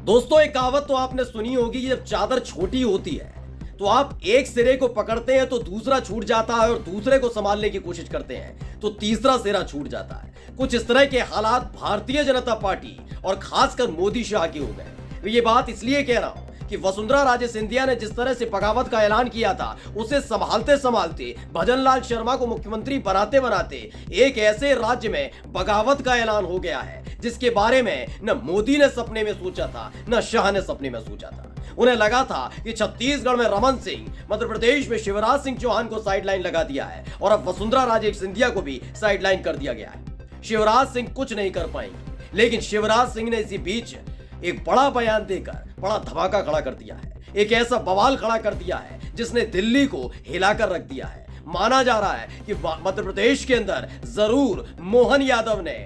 दोस्तों, एक कहावत तो आपने सुनी होगी कि जब चादर छोटी होती है तो आप एक सिरे को पकड़ते हैं तो दूसरा छूट जाता है, और दूसरे को संभालने की कोशिश करते हैं तो तीसरा सिरा छूट जाता है। कुछ इस तरह के हालात भारतीय जनता पार्टी और खासकर मोदी शाह के हो गए। ये बात इसलिए कह रहा हूं कि वसुंधरा राजे सिंधिया ने जिस तरह से बगावत का ऐलान किया था, उसे संभालते संभालते भजनलाल शर्मा को मुख्यमंत्री बनाते बनाते एक ऐसे राज्य में बगावत का ऐलान हो गया है जिसके बारे में न मोदी ने सपने में सोचा था, न शाह ने सपने में सोचा था। उन्हें लगा था कि छत्तीसगढ़ में रमन सिंह, मध्य प्रदेश में शिवराज सिंह चौहान को साइडलाइन लगा दिया है और अब वसुंधरा राजे सिंधिया को भी साइडलाइन कर दिया गया है। शिवराज सिंह कुछ नहीं कर पाएंगे, लेकिन शिवराज सिंह ने इसी बीच एक बड़ा बयान देकर बड़ा धमाका खड़ा कर दिया है, एक ऐसा बवाल खड़ा कर दिया है जिसने दिल्ली को हिलाकर रख दिया है। माना जा रहा है कि मध्य प्रदेश के अंदर जरूर मोहन यादव ने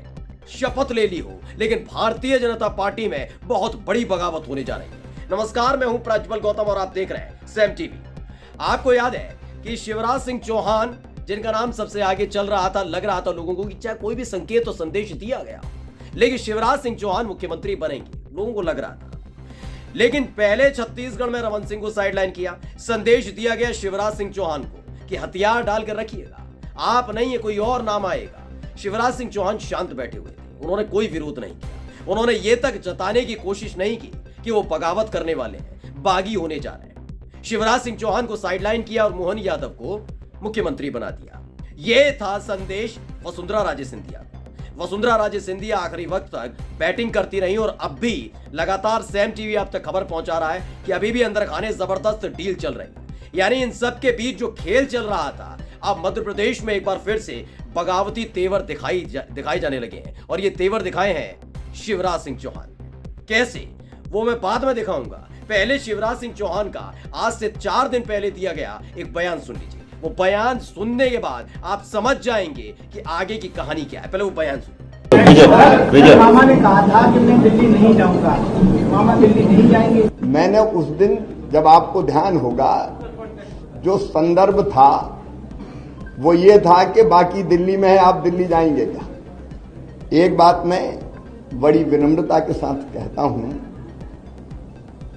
शपथ ले ली हो, लेकिन भारतीय जनता पार्टी में बहुत बड़ी बगावत होने जा रही है। नमस्कार, मैं हूं प्रज्वल गौतम और आप देख रहे हैं सैम टीवी। आपको याद है कि शिवराज सिंह चौहान, जिनका नाम सबसे आगे चल रहा था, लग रहा था लोगों को कि चाहे कोई भी संकेत और संदेश दिया गया, लेकिन शिवराज सिंह चौहान मुख्यमंत्री बनेंगे, लोगों को लग रहा था। लेकिन पहले छत्तीसगढ़ में रमन सिंह को साइडलाइन किया, संदेश दिया गया शिवराज सिंह चौहान को कि हथियार डालकर रखिएगा, आप नहीं है कोई और नाम आएगा। शिवराज सिंह चौहान शांत बैठे हुए थे, उन्होंने कोई विरोध नहीं किया, उन्होंने ये तक जताने की कोशिश नहीं की कि वो बगावत करने वाले हैं, बागी होने जा रहे हैं। शिवराज सिंह चौहान को साइडलाइन किया और मोहन यादव को मुख्यमंत्री बना दिया। यह था संदेश वसुंधरा राजे सिंधिया। वसुंधरा राजे सिंधिया आखिरी वक्त तक बैटिंग करती रही और अब भी लगातार सैम टीवी आप तक खबर पहुंचा रहा है कि अभी भी अंदर खाने जबरदस्त डील चल रही है। यानी इन सब के बीच जो खेल चल रहा था, अब मध्य प्रदेश में एक बार फिर से बगावती तेवर दिखाए जाने लगे हैं, और ये तेवर दिखाए हैं शिवराज सिंह चौहान। कैसे, वो मैं बाद में दिखाऊंगा। पहले शिवराज सिंह चौहान का आज से 4 दिन पहले दिया गया एक बयान सुन लीजिए। वो बयान सुनने के बाद आप समझ जाएंगे कि आगे की कहानी क्या है। पहले वो बयान सुनिए। मामा ने कहा था कि मैं दिल्ली नहीं जाऊंगा, मामा दिल्ली नहीं जाएंगे। मैंने उस दिन, जब आपको ध्यान होगा, जो संदर्भ था वो ये था कि बाकी दिल्ली में है, आप दिल्ली जाएंगे क्या। एक बात मैं बड़ी विनम्रता के साथ कहता हूं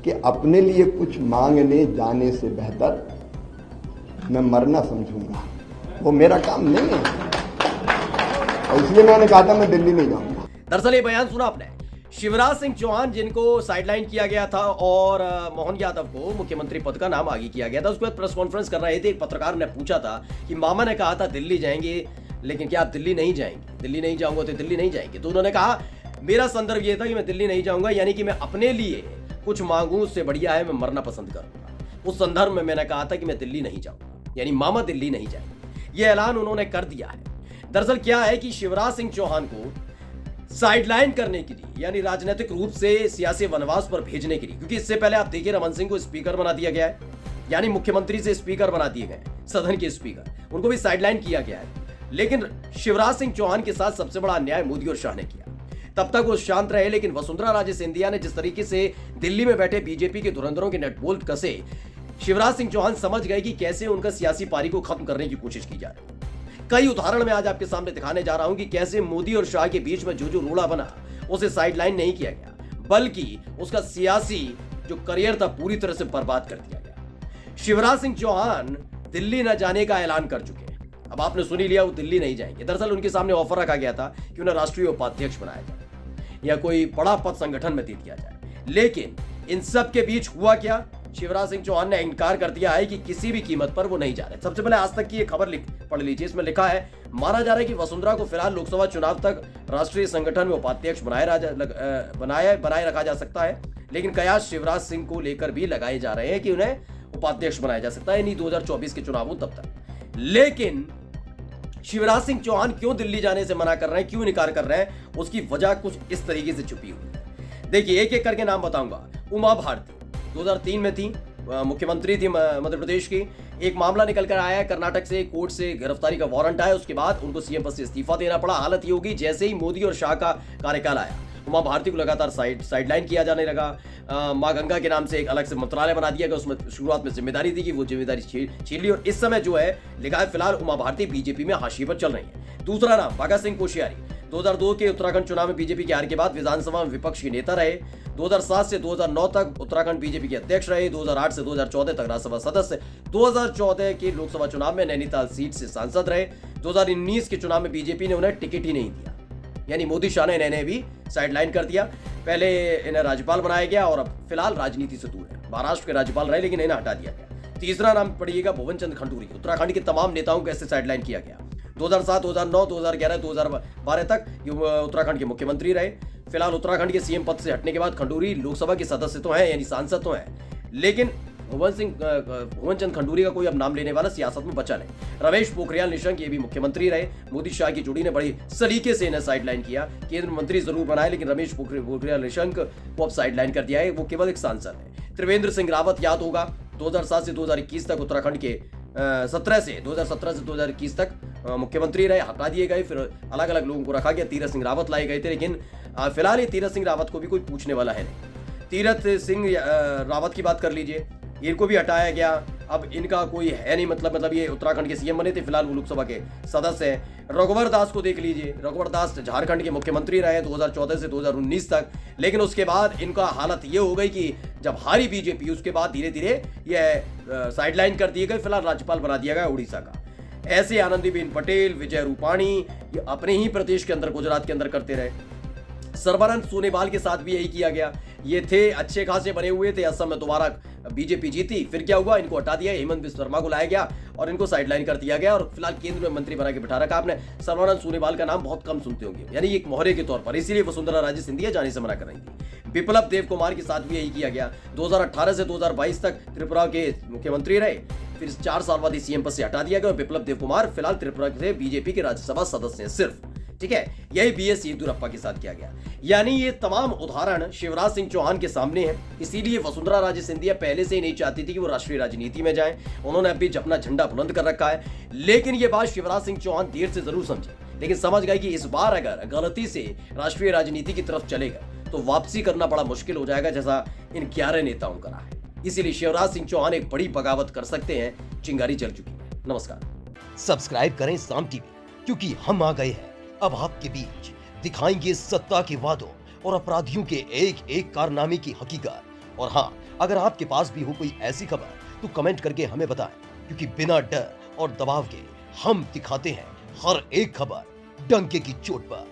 कि अपने लिए कुछ मांगने जाने से बेहतर मैं मरना समझूंगा, वो मेरा काम नहीं है, और इसलिए मैंने कहा था मैं दिल्ली नहीं जाऊंगा। दरअसल ये बयान सुना आपने, शिवराज सिंह चौहान जिनको साइडलाइन किया गया था और मोहन यादव को मुख्यमंत्री पद का नाम आगे किया गया था, उसके बाद प्रेस कॉन्फ्रेंस कर रहे थे। एक पत्रकार ने पूछा था कि मामा ने कहा था दिल्ली जाएंगे, लेकिन क्या आप दिल्ली नहीं जाएंगे? दिल्ली नहीं जाऊंगा तो दिल्ली नहीं जाएंगे। तो उन्होंने कहा मेरा संदर्भ ये था कि मैं दिल्ली नहीं जाऊंगा, यानी कि मैं अपने लिए कुछ मांगू, उससे बढ़िया है मैं मरना पसंद करूंगा। उस संदर्भ में मैंने कहा था कि मैं दिल्ली नहीं जाऊंगा, यानी मामा दिल्ली नहीं जाएंगे। यह ऐलान उन्होंने कर दिया है। दरअसल क्या है कि शिवराज सिंह चौहान को साइडलाइन करने के लिए, यानी राजनीतिक रूप से सियासी वनवास पर भेजने के लिए, क्योंकि इससे पहले आप देखिए रमन सिंह को स्पीकर बना दिया गया है, यानी मुख्यमंत्री से स्पीकर बना दिए गए, सदन के स्पीकर, उनको भी साइडलाइन किया गया है। लेकिन शिवराज सिंह चौहान के साथ सबसे बड़ा अन्याय मोदी और शाह ने किया। तब तक वो शांत रहे, लेकिन वसुंधरा राजे सिंधिया ने जिस तरीके से दिल्ली में बैठे बीजेपी के धुरंधरों के नटबोल्ट कसे, शिवराज सिंह चौहान समझ गए कि कैसे उनका सियासी पारी को खत्म करने की कोशिश की जा रही है। कई उदाहरण मैं आज आपके सामने दिखाने जा रहा हूं कि कैसे मोदी और शाह के बीच में जो जो रोड़ा बना, उसे साइडलाइन नहीं किया गया, बल्कि उसका सियासी जो करियर था पूरी तरह से बर्बाद कर दिया गया। शिवराज सिंह चौहान दिल्ली न जाने का ऐलान कर चुके हैं। अब आपने सुन ही लिया, वो दिल्ली नहीं जाएंगे। दरअसल उनके सामने ऑफर रखा गया था कि उन्हें राष्ट्रीय उपाध्यक्ष बनाया जाए या कोई बड़ा पद संगठन में दे दिया जाए, लेकिन इन सब के बीच हुआ क्या? शिवराज सिंह चौहान ने इनकार कर दिया है कि किसी भी कीमत पर वो नहीं जा रहे। सबसे पहले आज तक की ये खबर पढ़ लीजिए। इसमें लिखा है, माना जा रहा है कि वसुंधरा को फिलहाल लोकसभा चुनाव तक राष्ट्रीय संगठन में उपाध्यक्ष बनाए रखा जा सकता है, लेकिन कयास शिवराज सिंह को लेकर भी लगाए जा रहे हैं कि उन्हें उपाध्यक्ष बनाया जा सकता है, नहीं 2024 के चुनाव हो तब तक। लेकिन शिवराज सिंह चौहान क्यों दिल्ली जाने से मना कर रहे हैं, क्यों इनकार कर रहे हैं, उसकी वजह कुछ इस तरीके से छुपी हुई है। देखिए, एक एक करके नाम बताऊंगा। उमा भारती 2003 में थी, मुख्यमंत्री थी मध्य प्रदेश की। एक मामला निकल कर आया है, कर्नाटक से कोर्ट से गिरफ्तारी का वारंट आया, उसके बाद उनको सीएम पद से इस्तीफा देना पड़ा। हालत ये होगी जैसे ही मोदी और शाह का कार्यकाल आया, उमा भारती को लगातार साइडलाइन किया जाने लगा। मां गंगा के नाम से एक अलग से मंत्रालय बना दिया गया, उसमें शुरुआत में जिम्मेदारी दी कि वो जिम्मेदारी छीन ली, और इस समय जो है लिखा है फिलहाल उमा भारती बीजेपी में हाशिए पर चल रही है। दूसरा नाम भगत सिंह कोश्यारी, 2002 के उत्तराखंड चुनाव में बीजेपी की हार के बाद विधानसभा में विपक्ष के नेता रहे। 2007 से 2009 तक उत्तराखंड बीजेपी के अध्यक्ष रहे। 2008 से 2014 तक राज्यसभा सदस्य। 2014 के लोकसभा चुनाव में नैनीताल सीट से सांसद रहे। 2019 के चुनाव में बीजेपी ने उन्हें टिकट ही नहीं दिया, यानी मोदी शाह ने इन्हें भी साइडलाइन कर दिया। पहले इन्हें राज्यपाल बनाया गया और अब फिलहाल राजनीति से दूर है। महाराष्ट्र के राज्यपाल रहे लेकिन इन्हें हटा दिया गया। तीसरा नाम पड़िएगा भुवन चंद खंडूरी। उत्तराखंड के तमाम नेताओं को ऐसे साइडलाइन किया गया। 2007, 2009, 2011, 2012 तक उत्तराखंड के मुख्यमंत्री रहे। फिलहाल उत्तराखंड के सीएम पद से हटने के बाद खंडूरी लोकसभा के सदस्य तो हैं, यानी सांसद तो हैं, लेकिन भुवन चंद खंडूरी का कोई अब नाम लेने वाला सियासत में बचा नहीं। रमेश पोखरियाल निशंक ये भी मुख्यमंत्री रहे। मोदी शाह की जोड़ी ने बड़ी सलीके से इन्हें साइडलाइन किया। केंद्र मंत्री जरूर बनाए लेकिन रमेश पोखरियाल निशंक को अब साइडलाइन कर दिया है, वो केवल एक सांसद है। त्रिवेंद्र सिंह रावत याद होगा, 2007 से 2021 तक उत्तराखंड के 2017 से 2021 तक मुख्यमंत्री रहे, हटा दिए गए, फिर अलग अलग लोगों को रखा गया। तीरथ सिंह रावत लाए गए थे, लेकिन फिलहाल ये तीरथ सिंह रावत को भी कोई पूछने वाला है नहीं। तीरथ सिंह रावत की बात कर लीजिए, इनको भी हटाया गया। अब इनका कोई है नहीं, मतलब ये उत्तराखंड के सीएम बने थे, फिलहाल वो लोकसभा के सदस्य हैं। रघुवर दास को देख लीजिए, रघुवर दास झारखंड के मुख्यमंत्री रहे 2014 से 2019 तक, लेकिन उसके बाद इनका हालत ये हो गई कि जब हारी बीजेपी उसके बाद धीरे धीरे ये साइडलाइन कर दिए गए। फिलहाल राज्यपाल बना दिया गया उड़ीसा का। ऐसे आनंदीबेन पटेल, विजय रूपाणी ये अपने ही प्रदेश के अंदर, गुजरात के अंदर करते रहे। सर्बानंद सोनोवाल के साथ भी यही किया गया। ये थे अच्छे खासे बने हुए थे, असम में दोबारा बीजेपी जीती, फिर क्या हुआ, इनको हटा दिया, हेमंत बिस्वा शर्मा को लाया गया और इनको साइडलाइन कर दिया गया और फिलहाल केंद्र में मंत्री बना के बिठा रखा। आपने सर्बानंद सोनोवाल का नाम बहुत कम सुनते होंगे, यानी एक मोहरे के तौर पर, इसीलिए वसुंधरा राजे सिंधिया जाने से मना कर रही थी। बिप्लब देव कुमार के साथ भी यही किया गया। 2018 से 2022 तक त्रिपुरा के मुख्यमंत्री रहे, फिर 4 साल बाद सीएम पद से हटा दिया गया। बिप्लब देव कुमार फिलहाल त्रिपुरा से बीजेपी के राज्यसभा सदस्य हैं सिर्फ, ठीक है। यही बीएस येदियुरप्पा के साथ किया गया। यानी ये तमाम उदाहरण शिवराज सिंह चौहान के सामने हैं, इसीलिए वसुंधरा राजे सिंधिया पहले से ही नहीं चाहती थी कि वो राष्ट्रीय राजनीति में जाएं। उन्होंने अभी अपना झंडा बुलंद कर रखा है, लेकिन ये बात शिवराज सिंह चौहान देर से जरूर समझे, लेकिन समझ गए कि इस बार अगर गलती से राष्ट्रीय राजनीति की तरफ चलेगा तो वापसी करना बड़ा मुश्किल हो जाएगा, जैसा इन 11 नेताओं का रहा है। इसीलिए शिवराज सिंह चौहान एक बड़ी बगावत कर सकते हैं, चिंगारी चल चुकी है। नमस्कार। सब्सक्राइब करें साम टीवी, क्योंकि हम आ गए हैं अब आपके बीच, दिखाएंगे सत्ता के वादों और अपराधियों के एक एक कारनामे की हकीकत। और हाँ, अगर आपके पास भी हो कोई ऐसी खबर तो कमेंट करके हमें बताएं, क्योंकि बिना डर और दबाव के हम दिखाते हैं हर एक खबर डंके की चोट पर।